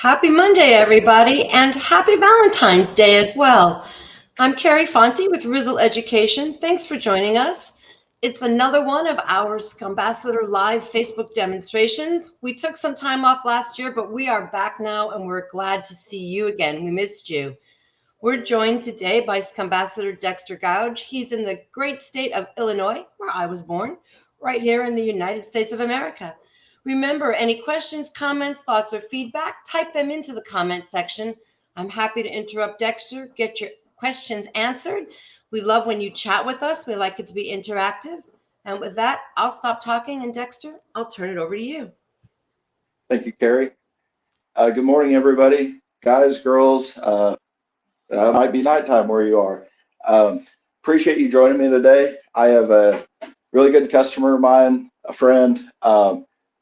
Happy Monday, everybody, and happy Valentine's Day as well. I'm Carrie Fonte with Reuzel Education. Thanks for joining us. It's another one of our Scumbassador Live Facebook demonstrations. We took some time off last year, but we are back now and we're glad to see you again. We missed you. We're joined today by Scumbassador Dexter Gouge. He's in the great state of Illinois, where I was born, right here in the United States of America. Remember, any questions, comments, thoughts, or feedback, type them into the comment section. I'm happy to interrupt Dexter, get your questions answered. We love when you chat with us. We like it to be interactive. And with that, I'll stop talking, and Dexter, I'll turn it over to you. Thank you, Carrie. Good morning, everybody. Guys, girls, it might be nighttime where you are. Appreciate you joining me today. I have a really good customer of mine, a friend.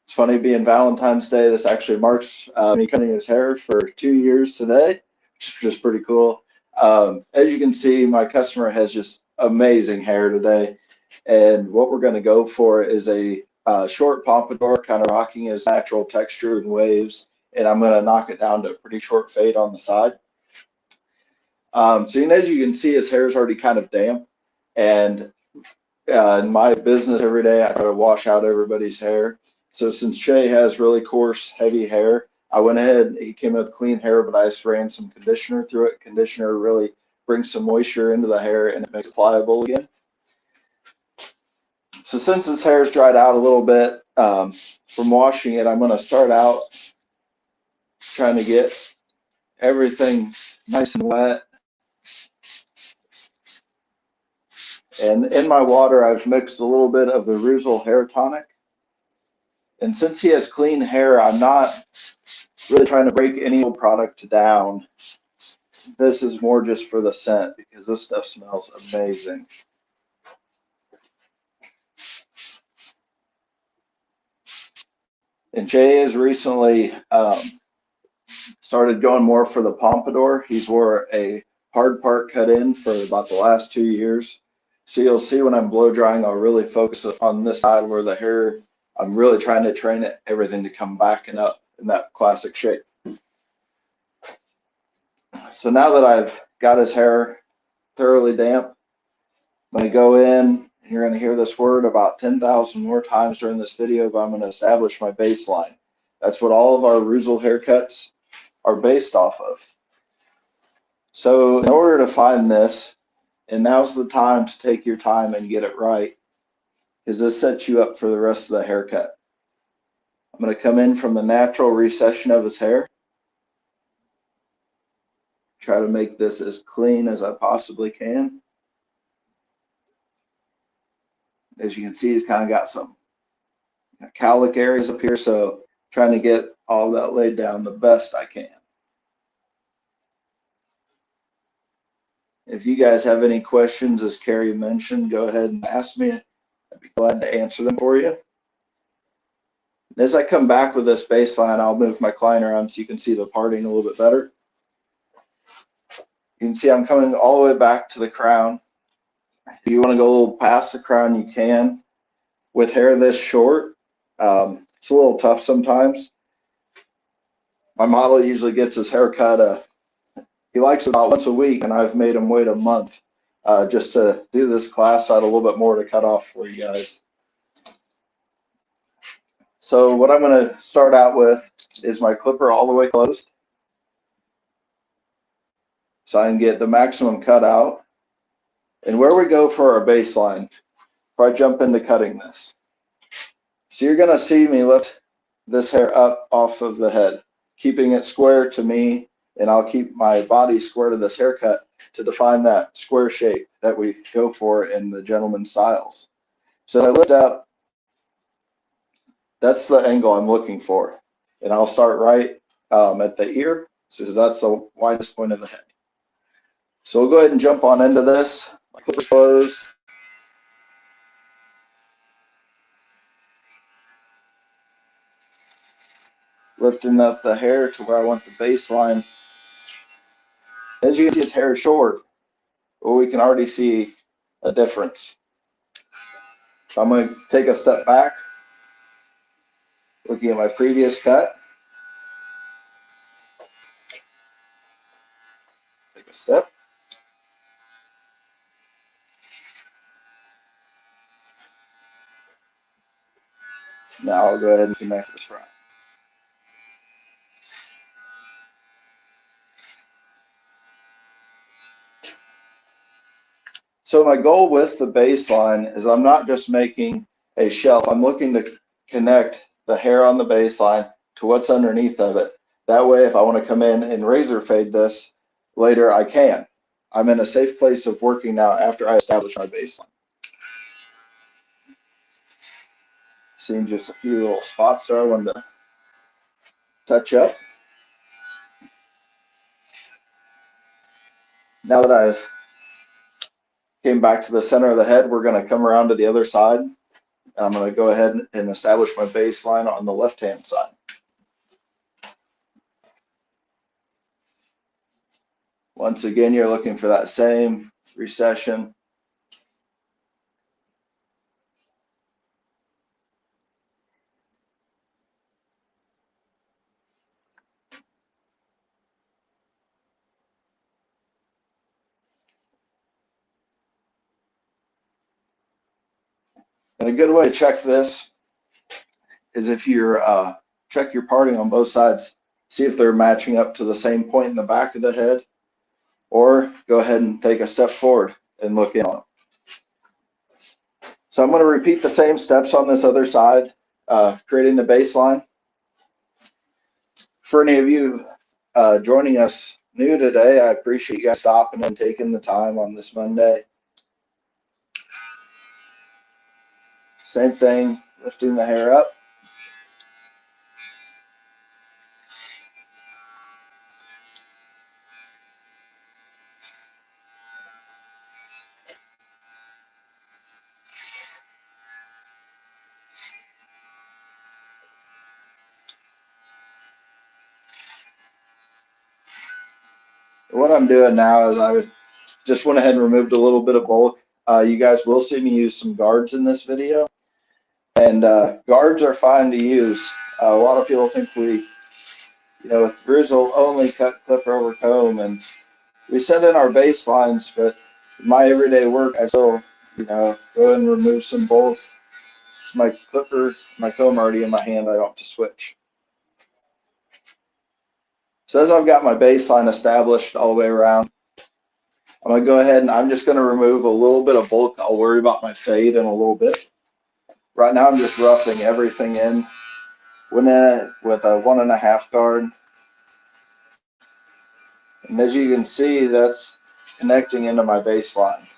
It's funny being Valentine's Day. This actually marks me cutting his hair for 2 years today, which is just pretty cool. As you can see, my customer has just amazing hair today. And what we're going to go for is a short pompadour, kind of rocking his natural texture and waves. And I'm going to knock it down to a pretty short fade on the side. So as you can see, his hair is already kind of damp. And in my business every day, I try to wash out everybody's hair. So since Shay has really coarse, heavy hair, I went ahead, he came with clean hair, but I just ran some conditioner through it. Conditioner really brings some moisture into the hair and it makes it pliable again. So since his hair is dried out a little bit from washing it, I'm going to start out trying to get everything nice and wet. And in my water, I've mixed a little bit of the Reuzel hair tonic. And since he has clean hair, I'm not really trying to break any product down. This is more just for the scent because this stuff smells amazing. And Jay has recently started going more for the pompadour. He's wore a hard part cut in for about the last 2 years. So you'll see when I'm blow drying, I'll really focus on this side where the hair, I'm really trying to train it, everything to come back and up in that classic shape. So now that I've got his hair thoroughly damp, I'm going to go in, and you're going to hear this word about 10,000 more times during this video, but I'm going to establish my baseline. That's what all of our Reuzel haircuts are based off of. So in order to find this, and now's the time to take your time and get it right, because this sets you up for the rest of the haircut. I'm going to come in from the natural recession of his hair. Try to make this as clean as I possibly can. As you can see, he's kind of got some cowlick areas up here, so trying to get all that laid down the best I can. If you guys have any questions, as Carrie mentioned, go ahead and ask me. I'd be glad to answer them for you. As I come back with this baseline, I'll move my client around so you can see the parting a little bit better. You can see I'm coming all the way back to the crown. If you want to go a little past the crown, you can. With hair this short, it's a little tough sometimes. My model usually gets his hair cut. He likes it about once a week, and I've made him wait a month just to do this class. So I had a little bit more to cut off for you guys. So what I'm going to start out with is my clipper all the way closed, so I can get the maximum cut out. And where we go for our baseline, before I jump into cutting this. So you're going to see me lift this hair up off of the head, keeping it square to me, and I'll keep my body square to this haircut to define that square shape that we go for in the gentleman styles. So I lift up, that's the angle I'm looking for. And I'll start right at the ear, so that's the widest point of the head. So we'll go ahead and jump on into this. My clipper's closed. Lifting up the hair to where I want the baseline. As you can see, his hair is short, but we can already see a difference. So I'm going to take a step back, looking at my previous cut. take a step. Now I'll go ahead and connect this front. So my goal with the baseline is I'm not just making a shelf. I'm looking to connect the hair on the baseline to what's underneath of it. That way, if I want to come in and razor fade this later, I can. I'm in a safe place of working now after I establish my baseline. Seeing just a few little spots there I wanted to touch up. Now that I've came back to the center of the head, we're going to come around to the other side. I'm going to go ahead and establish my baseline on the left-hand side. Once again, you're looking for that same recession. And a good way to check this is if you're check your parting on both sides, see if they're matching up to the same point in the back of the head, or go ahead and take a step forward and look in on them. So I'm going to repeat the same steps on this other side, creating the baseline. For any of you joining us new today, I appreciate you guys stopping and taking the time on this Monday. Same thing, lifting the hair up. What I'm doing now is I just went ahead and removed a little bit of bulk. You guys will see me use some guards in this video, and guards are fine to use. A lot of people think we, with Reuzel only cut clipper over comb, and we send in our baselines, but my everyday work, I still, go and remove some bulk. It's my clipper, my comb already in my hand. I don't have to switch. So as I've got my baseline established all the way around, I'm going to go ahead and I'm just going to remove a little bit of bulk. I'll worry about my fade in a little bit. Right now I'm just roughing everything in with a 1.5 guard. And as you can see, that's connecting into my baseline.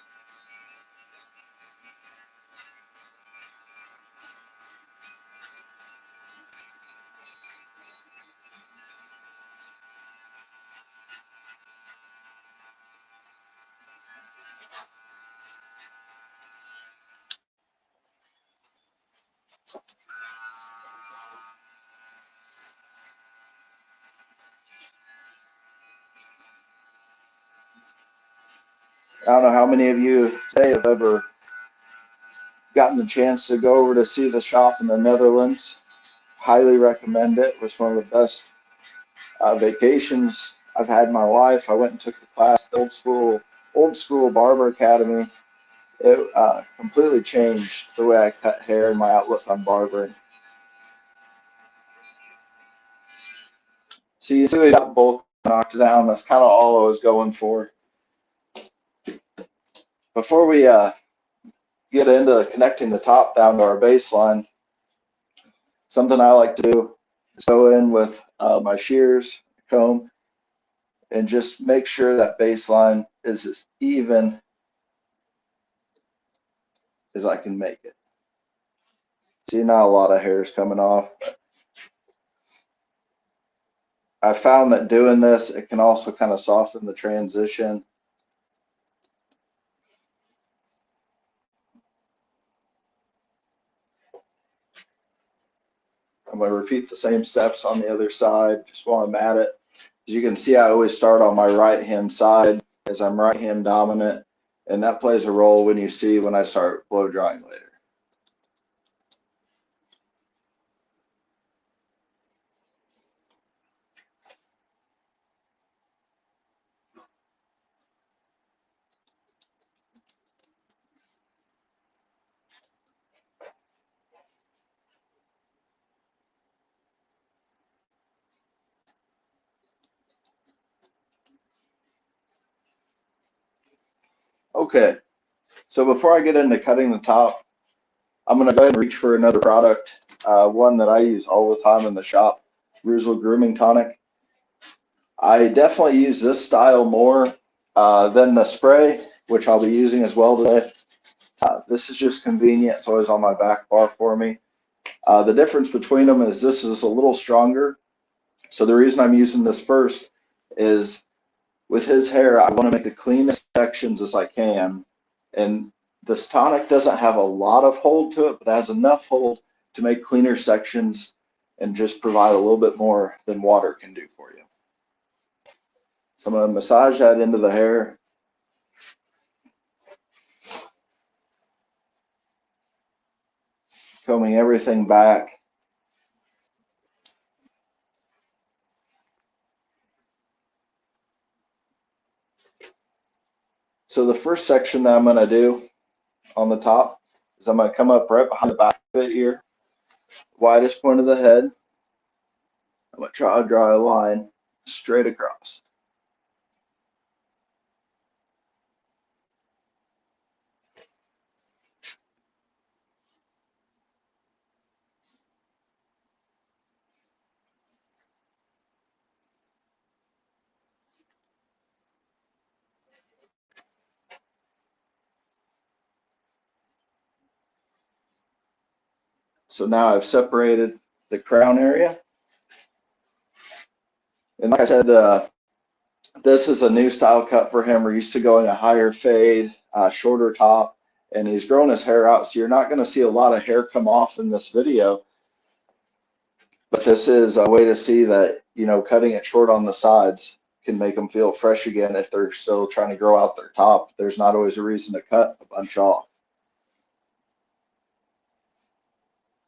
I don't know how many of you today have ever gotten the chance to go over to see the shop in the Netherlands. Highly recommend it. It was one of the best vacations I've had in my life. I went and took the class, the old school barber academy. It completely changed the way I cut hair and my outlook on barbering. So you see we got bulk knocked down. That's kind of all I was going for. Before we get into connecting the top down to our baseline, something I like to do is go in with my shears, comb, and just make sure that baseline is as even as I can make it. See, not a lot of hair is coming off. But I found that doing this, it can also kind of soften the transition. I'm going to repeat the same steps on the other side just while I'm at it. As you can see, I always start on my right-hand side as I'm right-hand dominant, and that plays a role when I start blow drying later. Okay, so before I get into cutting the top, I'm going to go ahead and reach for another product, one that I use all the time in the shop, Reuzel Grooming Tonic. I definitely use this style more than the spray, which I'll be using as well today. This is just convenient. It's always on my back bar for me. The difference between them is this is a little stronger. So the reason I'm using this first is with his hair, I want to make the cleanest sections as I can. And this tonic doesn't have a lot of hold to it, but it has enough hold to make cleaner sections and just provide a little bit more than water can do for you. So I'm going to massage that into the hair. Combing everything back. So the first section that I'm going to do on the top is I'm going to come up right behind the back of it here, widest point of the head. I'm going to try to draw a line straight across. So now I've separated the crown area. And like I said, this is a new style cut for him. We're used to going a higher fade, shorter top, and he's grown his hair out. So you're not going to see a lot of hair come off in this video. But this is a way to see that, you know, cutting it short on the sides can make them feel fresh again if they're still trying to grow out their top. There's not always a reason to cut a bunch off.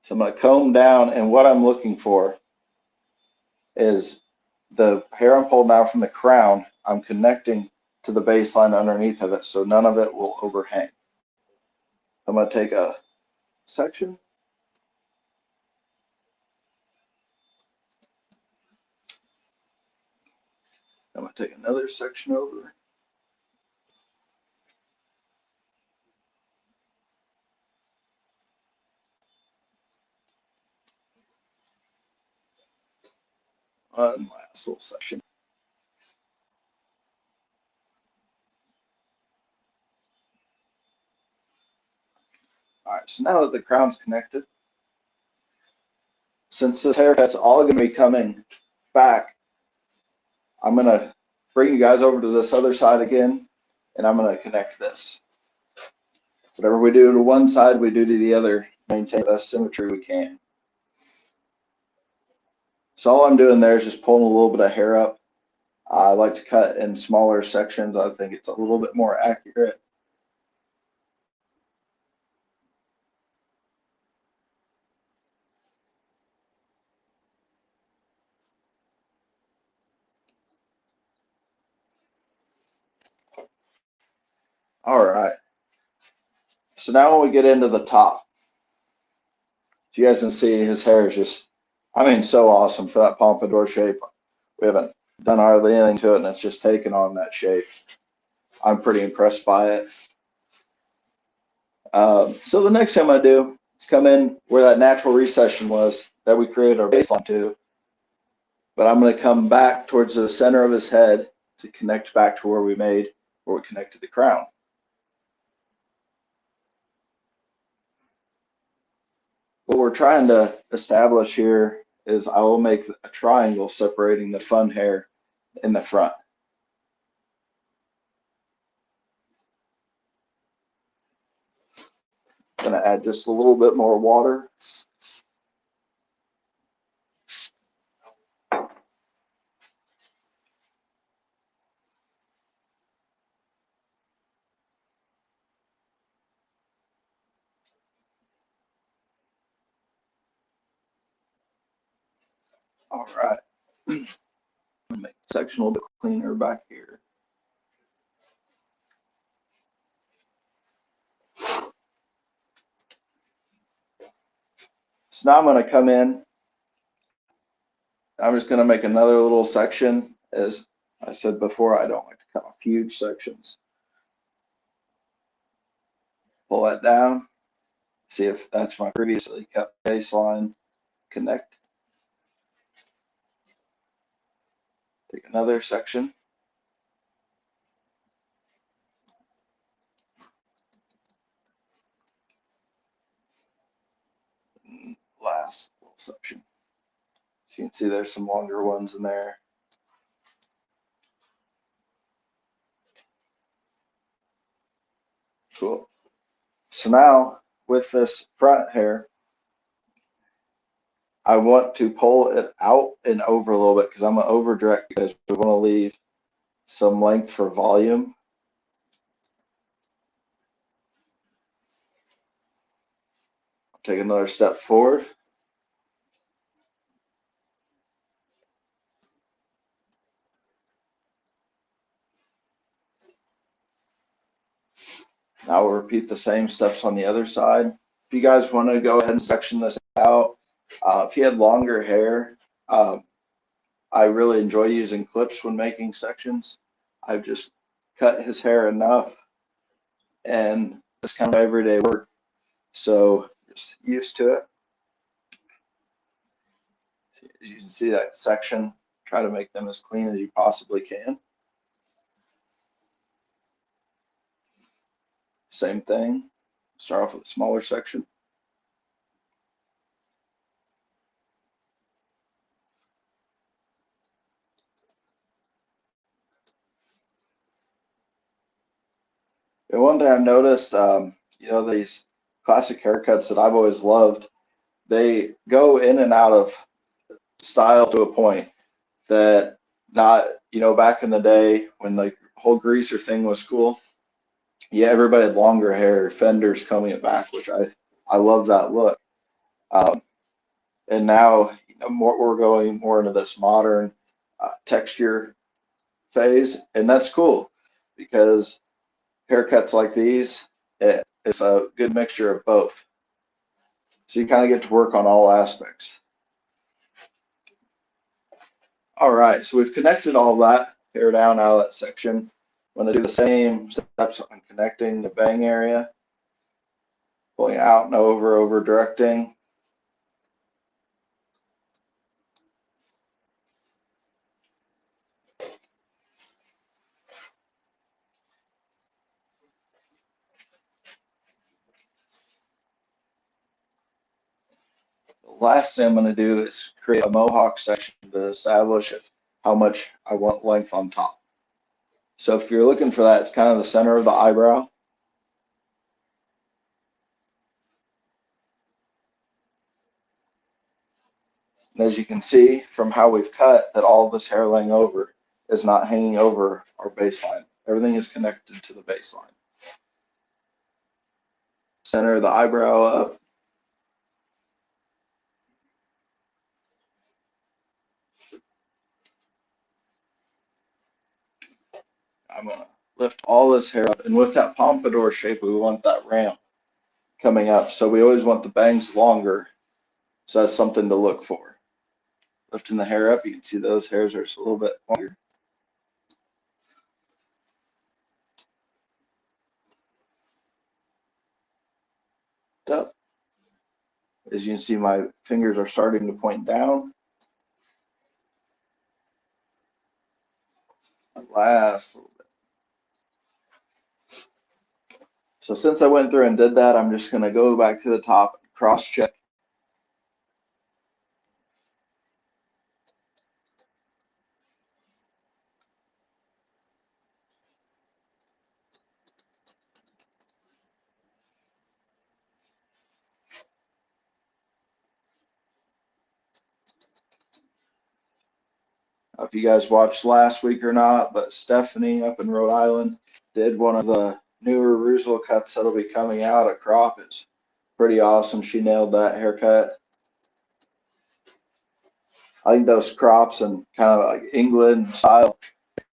So I'm going to comb down, and what I'm looking for is the hair I'm pulling out from the crown, I'm connecting to the baseline underneath of it, so none of it will overhang. I'm going to take a section. I'm going to take another section over. One last little section. All right, so now that the crown's connected, since this haircut's all going to be coming back, I'm going to bring you guys over to this other side again, and I'm going to connect this. Whatever we do to one side, we do to the other, maintain the best symmetry we can. So all I'm doing there is just pulling a little bit of hair up. I like to cut in smaller sections. I think it's a little bit more accurate. All right. So now when we get into the top, you guys can see his hair is just, I mean, so awesome for that pompadour shape. We haven't done hardly anything to it, and it's just taken on that shape. I'm pretty impressed by it. So the next thing I'm going to do is come in where that natural recession was that we created our baseline to, but I'm going to come back towards the center of his head to connect back to where we connected the crown. What we're trying to establish here is I will make a triangle separating the fun hair in the front. I'm going to add just a little bit more water. All right. I'm going to make the section a little bit cleaner back here. So now I'm going to come in. I'm just going to make another little section. As I said before, I don't like to cut off huge sections. pull that down, see if that's my previously cut baseline, connect. Take another section. Last little section. So you can see there's some longer ones in there. Cool. So now with this front hair, I want to pull it out and over a little bit because I'm going to over direct because we want to leave some length for volume. Take another step forward. Now we'll repeat the same steps on the other side. If you guys want to go ahead and section this out, if you had longer hair, I really enjoy using clips when making sections. I've just cut his hair enough and it's kind of everyday work. So just used to it. As you can see that section, try to make them as clean as you possibly can. Same thing, start off with a smaller section. And one thing I've noticed, these classic haircuts that I've always loved, they go in and out of style to a point that back in the day when the whole greaser thing was cool, yeah, everybody had longer hair, fenders combing it back, which I love that look. And now we're going more into this modern texture phase, and that's cool because haircuts like these, it's a good mixture of both. So you kind of get to work on all aspects. All right, so we've connected all that hair down out of that section. I'm going to do the same steps on connecting the bang area, pulling out and over directing. The last thing I'm going to do is create a mohawk section to establish how much I want length on top. So if you're looking for that, it's kind of the center of the eyebrow. And as you can see from how we've cut, that all of this hair laying over is not hanging over our baseline. Everything is connected to the baseline. Center of the eyebrow up. I'm going to lift all this hair up. And with that pompadour shape, we want that ramp coming up. So we always want the bangs longer. So that's something to look for. Lifting the hair up, you can see those hairs are just a little bit longer. Up. As you can see, my fingers are starting to point down. Last little bit. So since I went through and did that, I'm just going to go back to the top, cross check. If you guys watched last week or not, but Stephanie up in Rhode Island did one of the newer Reuzel cuts that'll be coming out at crop. It's pretty awesome. She nailed that haircut. I think those crops and kind of like England style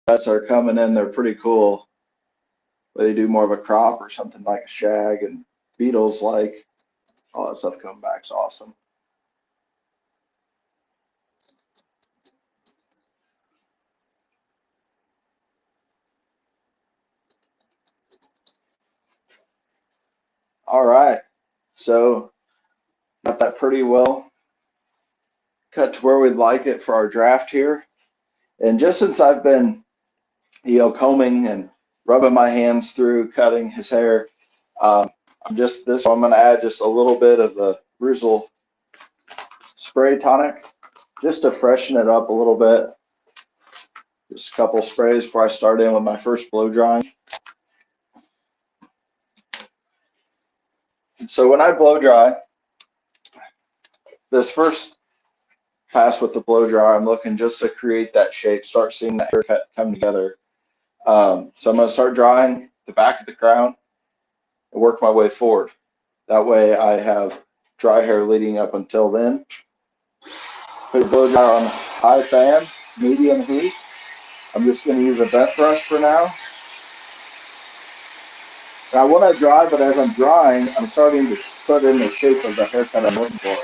cuts are coming in. They're pretty cool. Whether they do more of a crop or something like a shag and beetles, like all that stuff coming back is awesome. All right, so got that pretty well cut to where we'd like it for our draft here. And just since I've been, combing and rubbing my hands through cutting his hair, um, I'm going to add just a little bit of the Reuzel spray tonic just to freshen it up a little bit. Just a couple sprays before I start in with my first blow drying. So when I blow dry, this first pass with the blow dryer, I'm looking just to create that shape, start seeing that haircut come together. So I'm going to start drying the back of the crown and work my way forward. That way I have dry hair leading up until then. Put the blow dryer on high fan, medium heat. I'm just going to use a vent brush for now. Now when I dry, but as I'm drying, I'm starting to put in the shape of the haircut I'm looking for.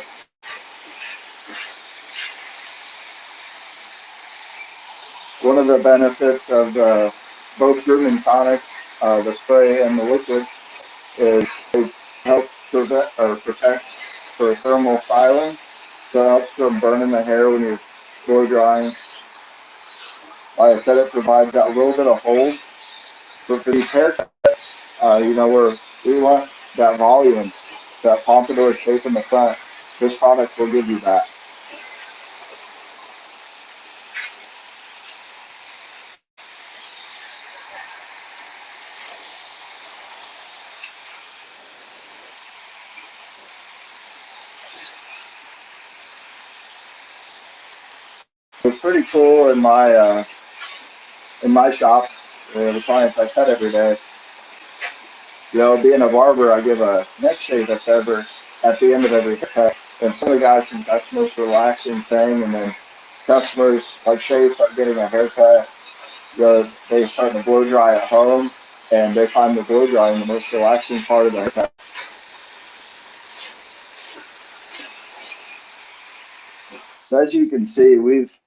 One of the benefits of both grooming tonic, the spray and the liquid, is they help prevent or protect for thermal styling. So it helps from burning the hair when you're blow drying. Like I said, it provides that little bit of hold. But for these haircuts, where we want that volume, that pompadour shape in the front, this product will give you that. It's pretty cool in my shop. The clients I cut every day. Being a barber, I give a neck shave at the end of every haircut. And some of the guys think that's the most relaxing thing. And then customers, like say, start getting a haircut. They start to blow dry at home, and they find the blow drying the most relaxing part of the haircut. So as you can see, we've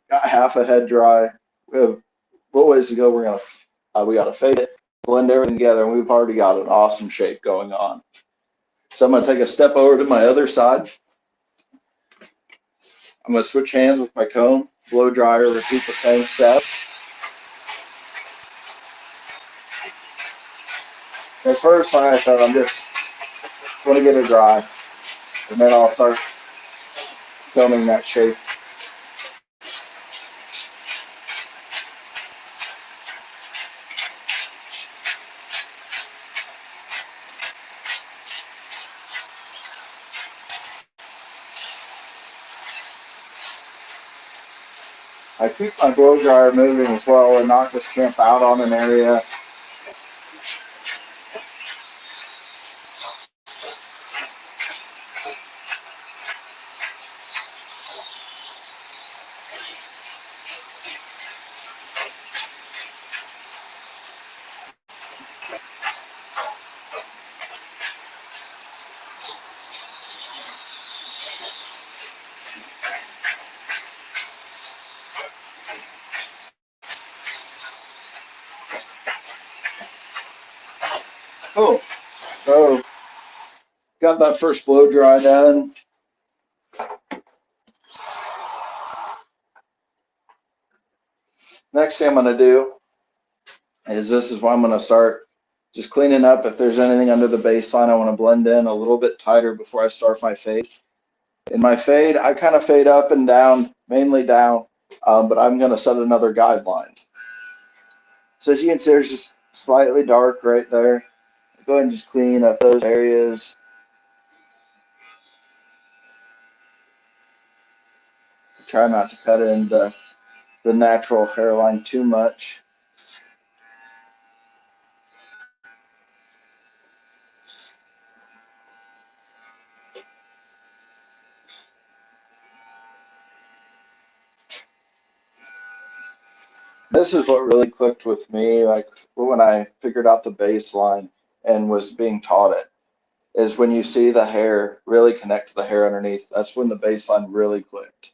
got half a head dry. We have a little ways to go. We got to fade it, blend everything together, and we've already got an awesome shape going on. So I'm going to take a step over to my other side. I'm going to switch hands with my comb, blow dryer, repeat the same steps. At first, like I said, I'm just going to get it dry, and then I'll start filming that shape. I keep my blow dryer moving as well and not just camp out on an area. Cool. So got that first blow dry done. Next thing I'm going to do is this is why I'm going to start just cleaning up. If there's anything under the baseline, I want to blend in a little bit tighter before I start my fade. In my fade, I kind of fade up and down, mainly down, but I'm going to set another guideline. So as you can see, there's just slightly dark right there. Go ahead and just clean up those areas. Try not to cut into the natural hairline too much. This is what really clicked with me, like when I figured out the baseline and was being taught it, is when you see the hair really connect to the hair underneath. That's when the baseline really clicked.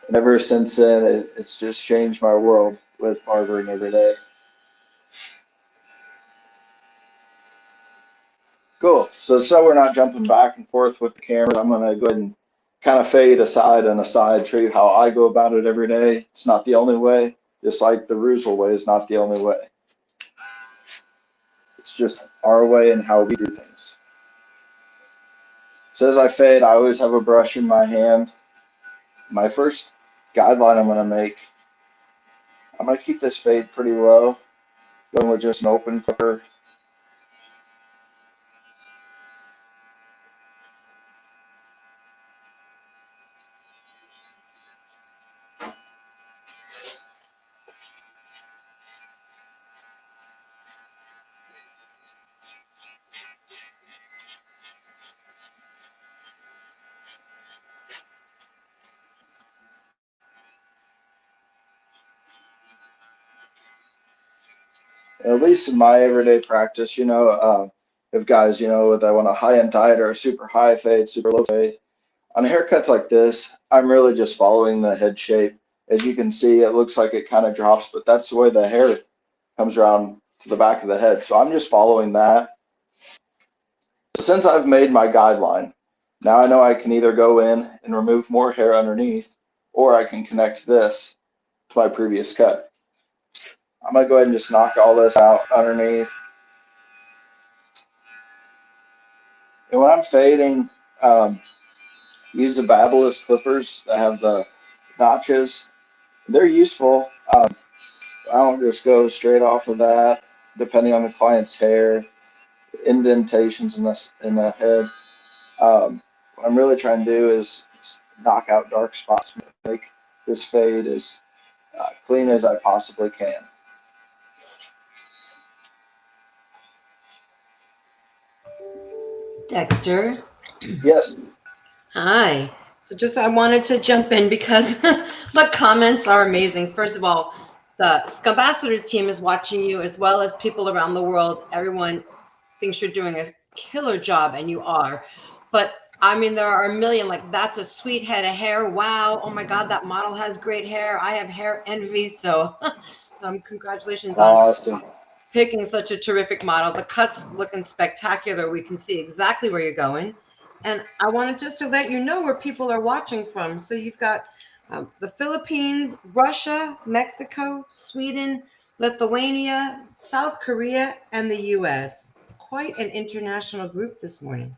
And ever since then, it's just changed my world with barbering every day. Cool. So we're not jumping back and forth with the camera, I'm gonna go ahead and kind of fade aside and aside, show you how I go about it every day. It's not the only way, just like the Reuzel way is not the only way. It's just our way and how we do things. So as I fade, I always have a brush in my hand. My first guideline I'm gonna make, I'm gonna keep this fade pretty low, going with just an open clipper. At least in my everyday practice, if guys, they want a high-end diet or a super high fade, super low fade. On haircuts like this, I'm really just following the head shape. As you can see, it looks like it kind of drops, but that's the way the hair comes around to the back of the head. So I'm just following that. So since I've made my guideline, now I know I can either go in and remove more hair underneath, or I can connect this to my previous cut. I'm gonna go ahead and just knock all this out underneath. And when I'm fading, use the Babyliss clippers that have the notches. They're useful. I don't just go straight off of that, depending on the client's hair, indentations in the head. What I'm really trying to do is knock out dark spots, make this fade as clean as I possibly can. Dexter. Yes. Hi. So just I wanted to jump in because the comments are amazing. First of all, the Scumbassadors team is watching you as well as people around the world. Everyone thinks you're doing a killer job, and you are. But I mean, there are a million, like, that's a sweet head of hair. Wow. Oh my God, that model has great hair. I have hair envy. So congratulations on Awesome. picking such a terrific model. The cut's looking spectacular. We can see exactly where you're going. And I wanted just to let you know where people are watching from. So you've got the Philippines, Russia, Mexico, Sweden, Lithuania, South Korea, and the US. Quite an international group this morning.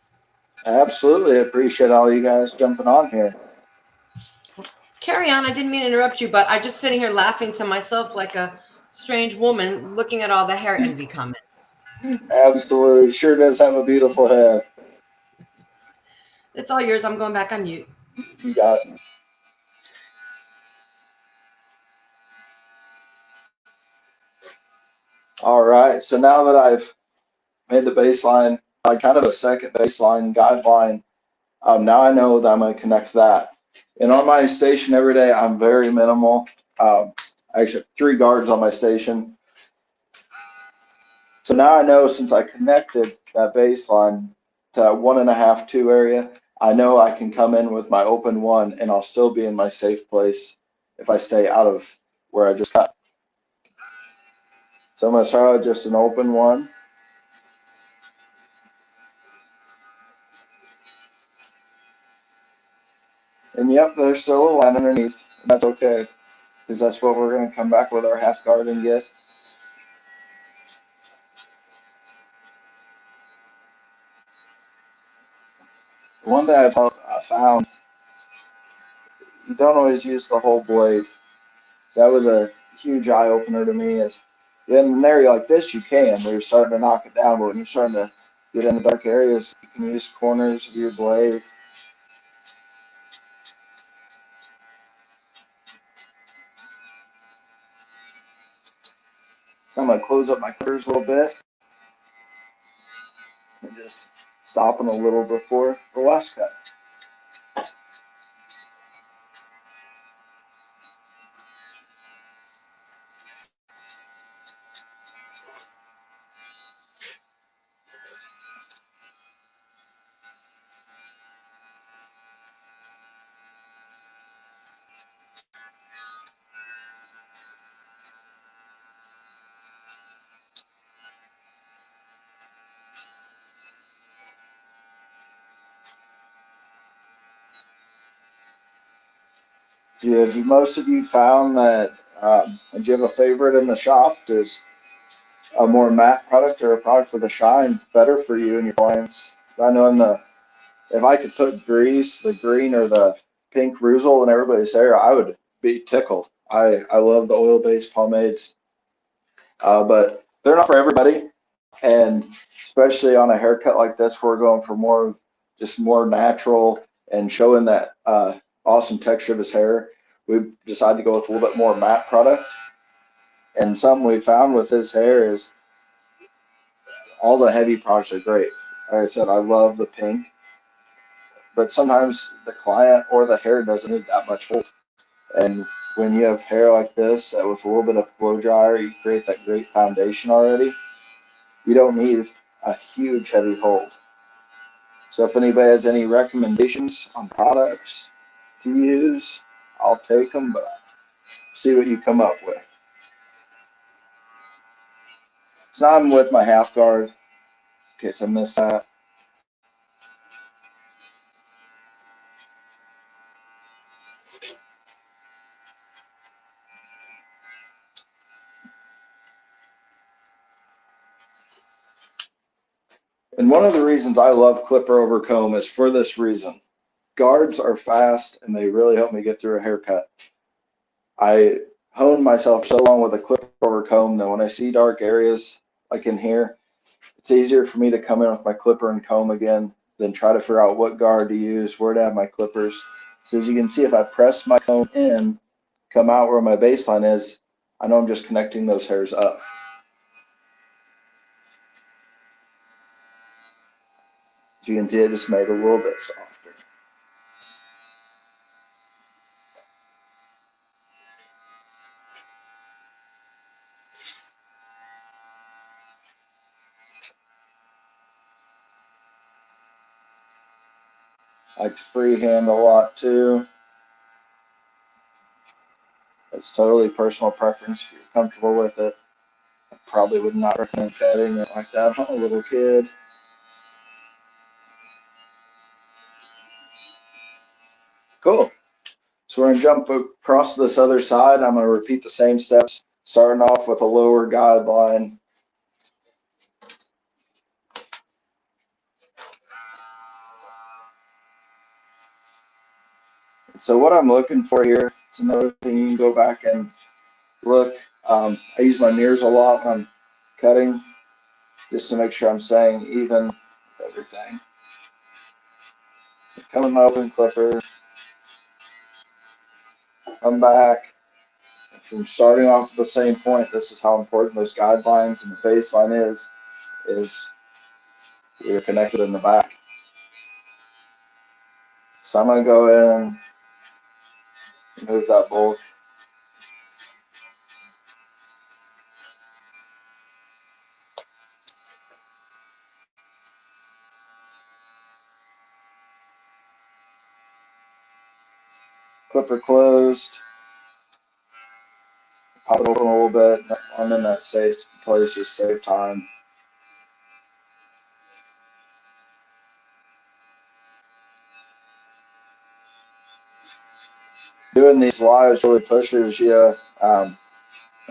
I absolutely appreciate all you guys jumping on here. Carry on. I didn't mean to interrupt you, but I just sitting here laughing to myself like a strange woman looking at all the hair envy comments. Absolutely. Sure does have a beautiful head. It's all yours. I'm going back on mute. You got it. All right. So now that I've made the baseline, kind of a second baseline guideline, now I know that I'm going to connect that. And on my station every day, I'm very minimal. I actually have 3 guards on my station. So now I know, since I connected that baseline to 1.5, 2 area, I know I can come in with my open 1 and I'll still be in my safe place if I stay out of where I just cut. So I'm going to start with just an open 1. And yep, there's still a line underneath. That's okay, because that's what we're going to come back with our half guard and get. One thing I found, you don't always use the whole blade. That was a huge eye opener to me. Is in an area like this, you can, where you're starting to knock it down, but when you're starting to get in the dark areas, you can use corners of your blade. So I'm going to close up my cutters a little bit and just stop them a little before the last cut. Have you, most of you found that, do you have a favorite in the shop? Does a more matte product or a product with a shine better for you and your clients? I know in the, if I could put grease, the green or the pink Reuzel in everybody's hair, I would be tickled. I love the oil-based pomades, but they're not for everybody. And especially on a haircut like this, we're going for more, just more natural and showing that awesome texture of his hair. We decided to go with a little bit more matte product. And something we found with his hair is all the heavy products are great. Like I said, I love the pink, but sometimes the client or the hair doesn't need that much hold. And when you have hair like this, with a little bit of blow dryer, you create that great foundation already. You don't need a huge heavy hold. So if anybody has any recommendations on products to use, I'll take them, but see what you come up with. So now I'm with my half guard in case I missed that. And one of the reasons I love clipper over comb is for this reason. Guards are fast and they really help me get through a haircut. I honed myself so long with a clipper over comb that when I see dark areas like in here, it's easier for me to come in with my clipper and comb again than try to figure out what guard to use, where to have my clippers. So as you can see, if I press my comb in, come out where my baseline is, I know I'm just connecting those hairs up. As you can see, it just made it a little bit softer. I like to freehand a lot too. It's totally personal preference. If you're comfortable with it, I probably would not recommend cutting it like that on a little kid. Cool. So we're going to jump across to this other side. I'm going to repeat the same steps, starting off with a lower guideline. So what I'm looking for here, it's another thing you can go back and look. I use my mirrors a lot when I'm cutting, just to make sure I'm staying even with everything. Come with my open clipper, come back. From starting off at the same point, this is how important those guidelines and the baseline is you're connected in the back. So I'm going to go in, move that bulk. Clipper closed. Pop it open a little bit. I'm in that safe place, just save time. Doing these lives really pushes you. I'm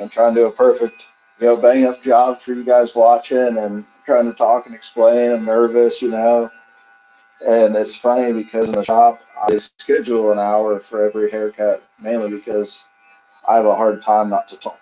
trying to do a perfect, bang up job for you guys watching and trying to talk and explain. I'm nervous, And it's funny because in the shop, I schedule an hour for every haircut, mainly because I have a hard time not to talk.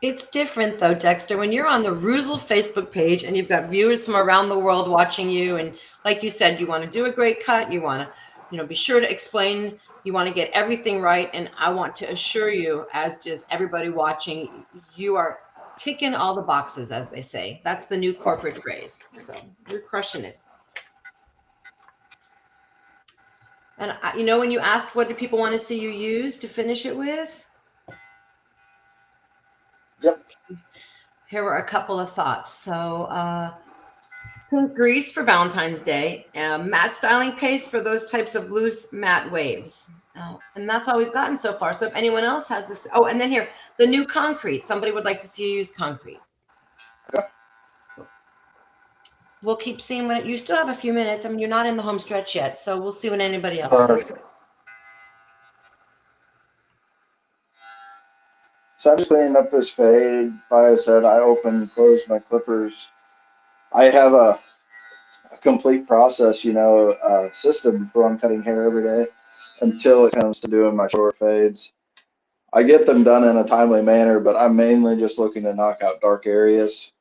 It's different though, Dexter, when you're on the Reuzel Facebook page and you've got viewers from around the world watching you. And like you said, you want to do a great cut. You want to, be sure to explain, you want to get everything right. And I want to assure you, as just everybody watching, you are ticking all the boxes, as they say. That's the new corporate phrase. So you're crushing it. And when you asked what do people want to see you use to finish it with? Yep. Here were a couple of thoughts. So pink grease for Valentine's Day, matte styling paste for those types of loose matte waves. And that's all we've gotten so far. So if anyone else has this, and then here, the new concrete. Somebody would like to see you use concrete. Okay. we'll keep seeing what you still have a few minutes. I mean, you're not in the home stretch yet, so we'll see what anybody else says. So I'm just cleaning up this fade. Like I said, I open and close my clippers. I have a complete process, system before I'm cutting hair every day until it comes to doing my short fades. I get them done in a timely manner, but I'm mainly just looking to knock out dark areas.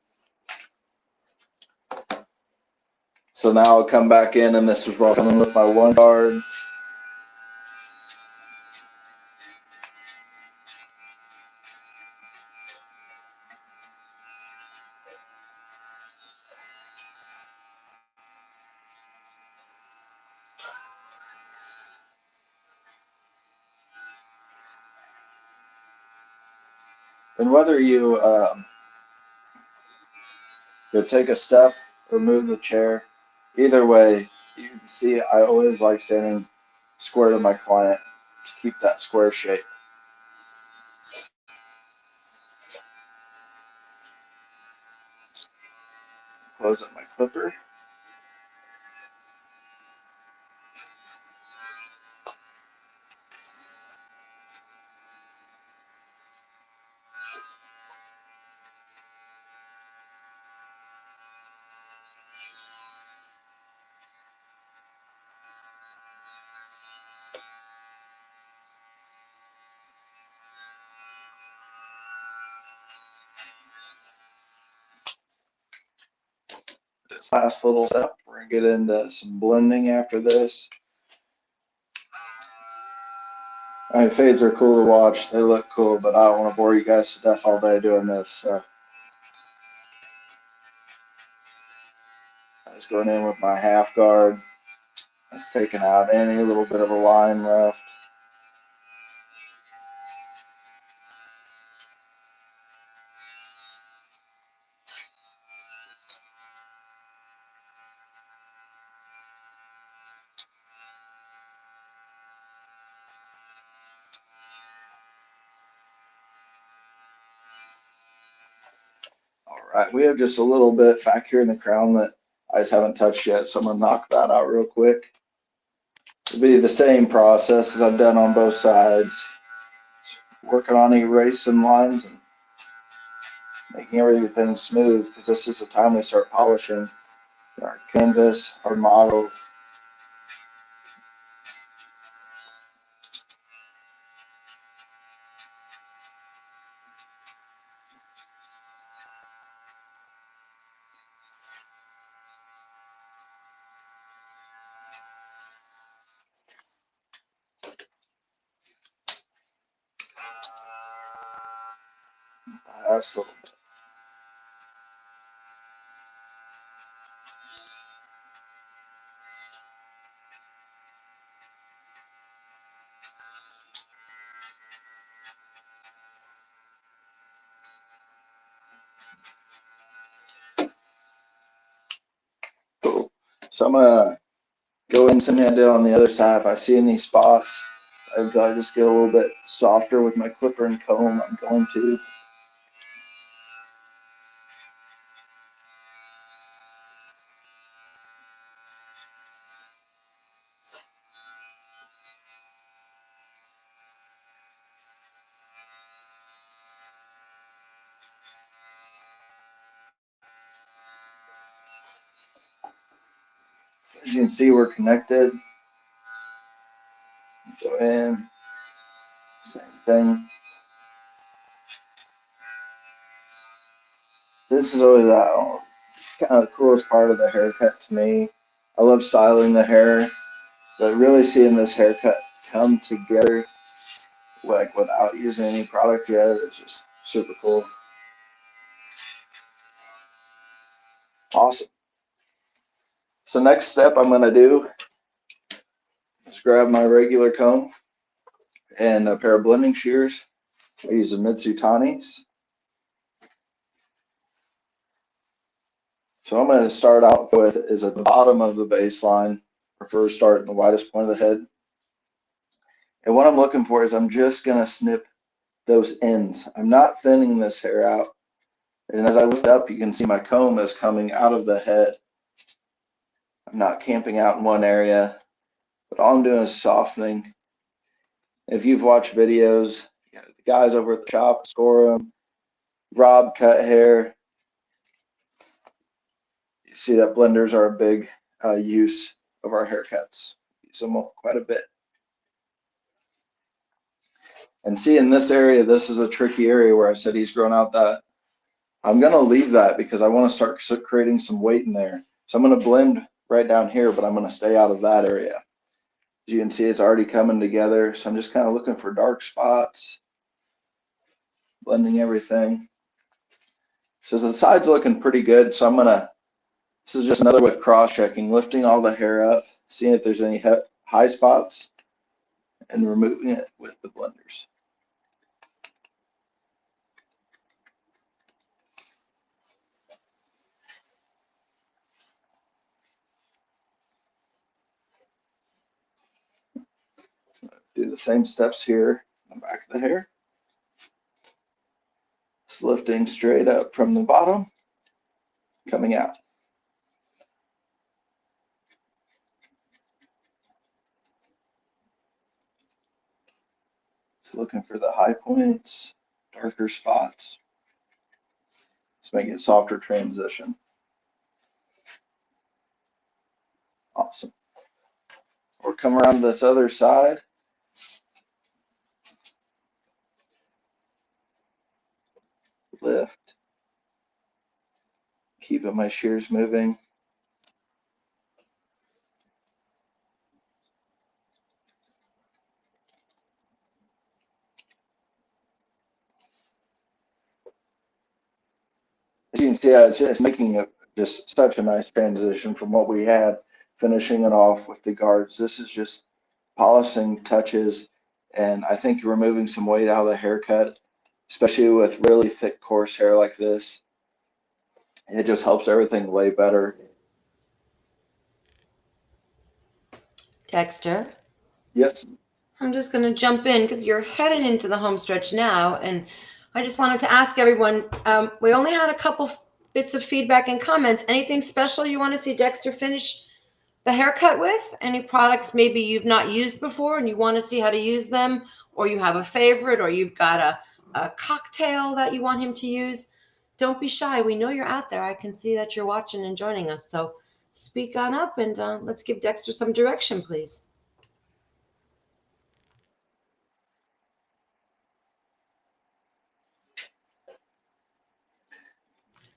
So now I'll come back in, and this is where I'll come in with my one guard. And whether you take a step or move the chair, either way, you can see I always like standing square to my client to keep that square shape. Close up my clipper. This last little step, we're gonna get into some blending after this. I mean, fades are cool to watch. They look cool, but I don't want to bore you guys to death all day doing this. So I was going in with my half guard. That's taking out any little bit of a line left. All right, we have just a little bit back here in the crown that I just haven't touched yet, so I'm gonna knock that out real quick. It'll be the same process as I've done on both sides. Working on erasing lines and making everything smooth, because this is the time we start polishing our canvas, our model. That's a little bit. Cool. So I'm gonna go in something I did on the other side. If I see any spots, I've got to just get a little bit softer with my clipper and comb. I'm going to. As you can see, we're connected. Go in, same thing. This is always kind of the coolest part of the haircut to me. I love styling the hair, but really seeing this haircut come together, like without using any product yet, is just super cool. Awesome. So next step I'm gonna do is grab my regular comb and a pair of blending shears. I use the Mitsutanis. So I'm going to start out with is at the bottom of the baseline. Prefer starting the widest point of the head. And what I'm looking for is I'm just going to snip those ends. I'm not thinning this hair out. And as I lift up, you can see my comb is coming out of the head. I'm not camping out in one area, but all I'm doing is softening. If you've watched videos, the guys over at the shop score them, Rob cut hair. You see that blenders are a big use of our haircuts. Use them quite a bit. And see, in this area, this is a tricky area where I said he's grown out that. I'm going to leave that because I want to start creating some weight in there. So I'm going to blend right down here, but I'm going to stay out of that area. As you can see, it's already coming together. So I'm just kind of looking for dark spots, blending everything. So the side's looking pretty good. So this is just another way of cross-checking, lifting all the hair up, seeing if there's any high spots, and removing it with the blenders. Do the same steps here on the back of the hair. Just lifting straight up from the bottom, coming out. Just looking for the high points, darker spots. Just making it softer transition. Awesome. Or come around this other side. Lift. Keeping my shears moving. As you can see, it's just making just such a nice transition from what we had, finishing it off with the guards. This is just polishing touches, and I think removing some weight out of the haircut, especially with really thick, coarse hair like this, it just helps everything lay better. Dexter, Yes. I'm just going to jump in because you're heading into the home stretch now. And I just wanted to ask everyone, we only had a couple bits of feedback and comments. Anything special you want to see Dexter finish the haircut with? Any products maybe you've not used before and you want to see how to use them? Or you have a favorite, or you've got a cocktail that you want him to use? Don't be shy. We know you're out there. I can see that you're watching and joining us. So speak on up, and let's give Dexter some direction, please.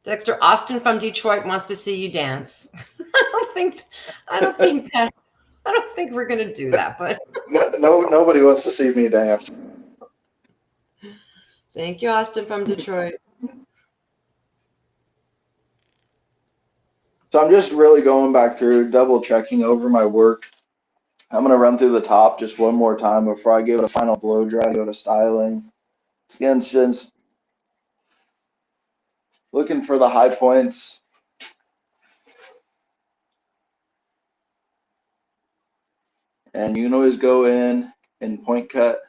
Dexter, Austin from Detroit wants to see you dance. I don't think that I don't think we're gonna do that, but Nobody wants to see me dance. thank you, Austin from Detroit. So I'm just really going back through, double checking over my work. I'm going to run through the top just one more time before I give it a final blow dry, go to styling. Again, it's just looking for the high points. And you can always go in and point cut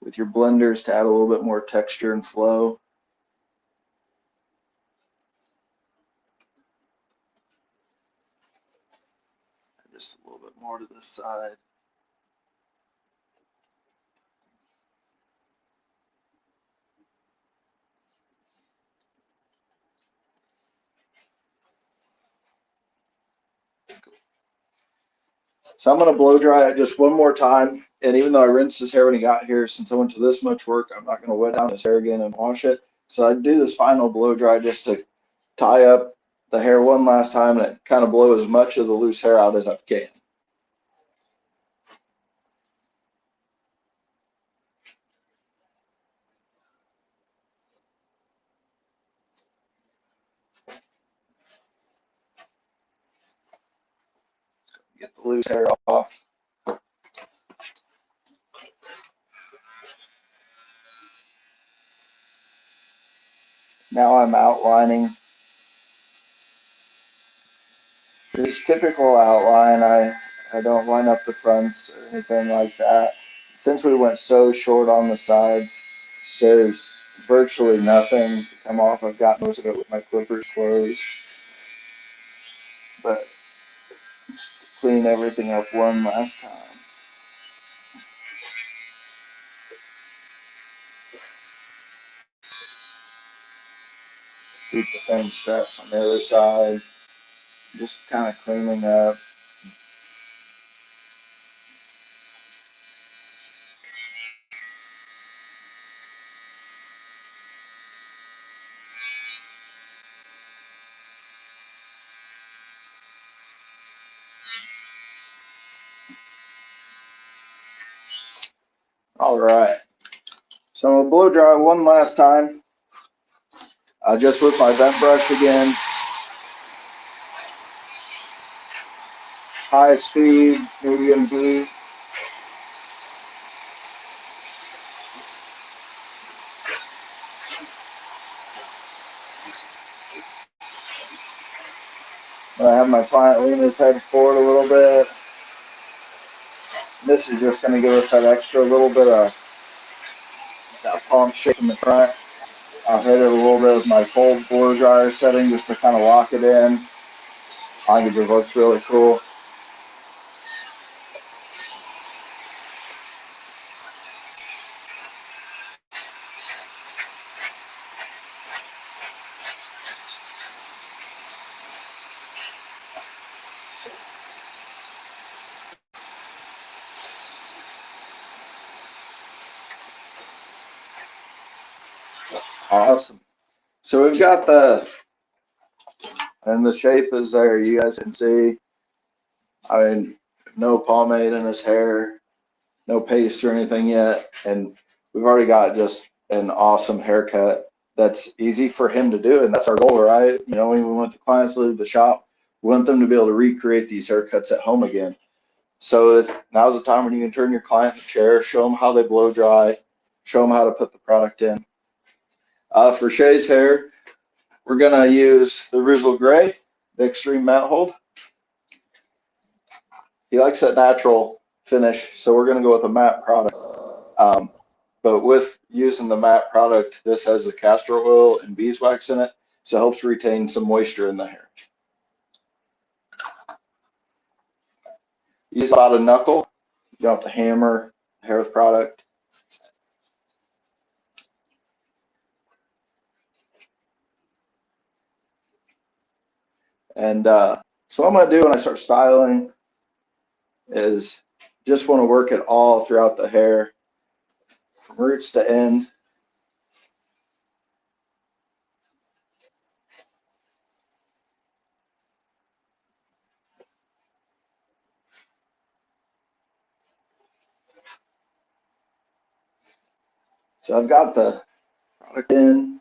with your blenders to add a little bit more texture and flow. Just a little bit more to this side. So I'm going to blow dry it just one more time. And even though I rinsed his hair when he got here, since I went to this much work, I'm not going to wet down his hair again and wash it. So I do this final blow dry just to tie up the hair one last time and kind of blow as much of the loose hair out as I can. Get the loose hair off. Now I'm outlining. This typical outline, I don't line up the fronts or anything like that. Since we went so short on the sides, there's virtually nothing to come off. I've got most of it with my clippers closed. But clean everything up one last time. Repeat the same steps on the other side. Just kind of cleaning up. All right. So I'm gonna blow dry one last time. Just with my vent brush again. High speed, medium heat. I have my client lean his head forward a little bit. This is just going to give us that extra little bit of that palm shake in the front. I'll hit it a little bit with my cold blow dryer setting just to kind of lock it in. I think it just looks really cool. Awesome. So we've got and the shape is there. You guys can see. I mean, no pomade in his hair, no paste or anything yet. And we've already got just an awesome haircut that's easy for him to do. And that's our goal, right? You know, when we want the clients to leave the shop, we want them to be able to recreate these haircuts at home again. So now's the time when you can turn your client in the chair, show them how they blow dry, show them how to put the product in. For Shay's hair, we're going to use the Reuzel Gray, the Extreme Matte Hold. He likes that natural finish, so we're going to go with a matte product. But with using the matte product, this has the castor oil and beeswax in it, so it helps retain some moisture in the hair. Use about a knuckle. You don't have to hammer hair with product. And so what I'm going to do when I start styling is just want to work it all throughout the hair, from roots to end. So I've got the product in.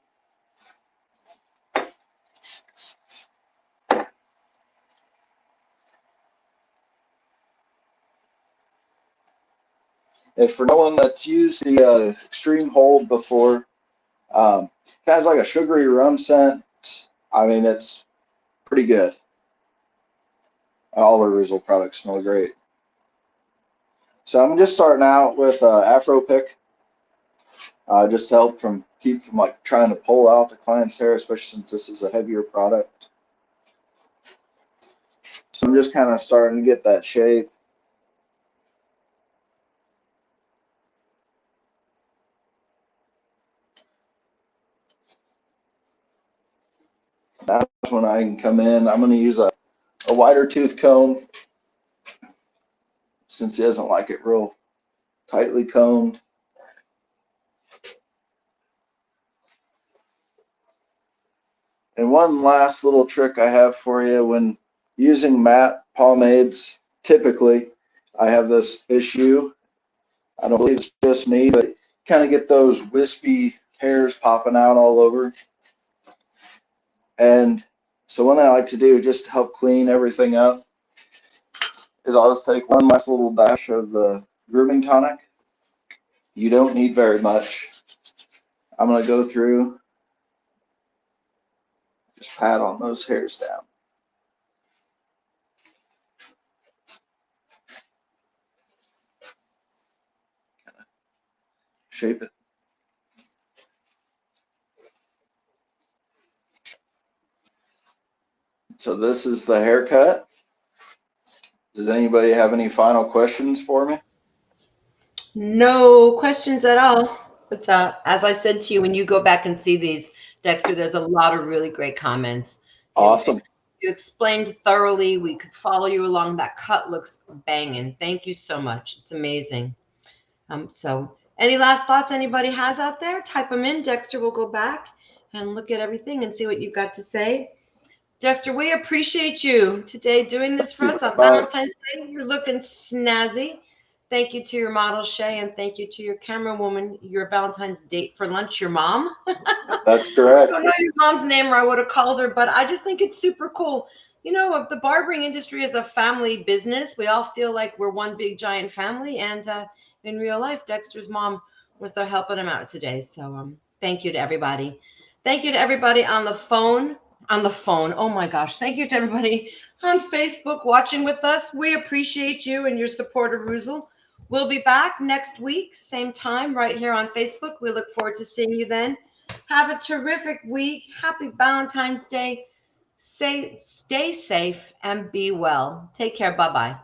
And for no one that's used the Extreme Hold before, it has like a sugary rum scent. I mean, it's pretty good. All the Reuzel products smell great. So I'm just starting out with Afro Pick, just to help keep from like trying to pull out the client's hair, especially since this is a heavier product. So I'm just kind of starting to get that shape. That's when I can come in. I'm going to use a wider tooth comb since he doesn't like it real tightly combed. And one last little trick I have for you when using matte pomades, typically I have this issue. I don't believe it's just me, but kind of get those wispy hairs popping out all over. And so what I like to do just to help clean everything up is I'll just take one last little dash of the grooming tonic. You don't need very much. I'm going to go through, just pat on those hairs down. Shape it. So this is the haircut. Does anybody have any final questions for me? No questions at all. But as I said to you, when you go back and see these, Dexter, there's a lot of really great comments. Awesome. You explained thoroughly. We could follow you along. That cut looks banging. Thank you so much. It's amazing. So any last thoughts anybody has out there? Type them in. Dexter will go back and look at everything and see what you've got to say. Dexter, we appreciate you today doing this for us on Valentine's Day. You're looking snazzy. Thank you to your model, Shay, and thank you to your camera woman, your Valentine's date for lunch, your mom. That's I correct. don't know your mom's name or I would have called her, but I just think it's super cool. You know, the barbering industry is a family business. We all feel like we're one big giant family. And in real life, Dexter's mom was there helping him out today. So thank you to everybody. Thank you to everybody on the phone. On the phone. Oh my gosh. Thank you to everybody on Facebook watching with us. We appreciate you and your support of Reuzel. We'll be back next week, same time, right here on Facebook. We look forward to seeing you then. Have a terrific week. Happy Valentine's Day. Stay safe and be well. Take care. Bye-bye.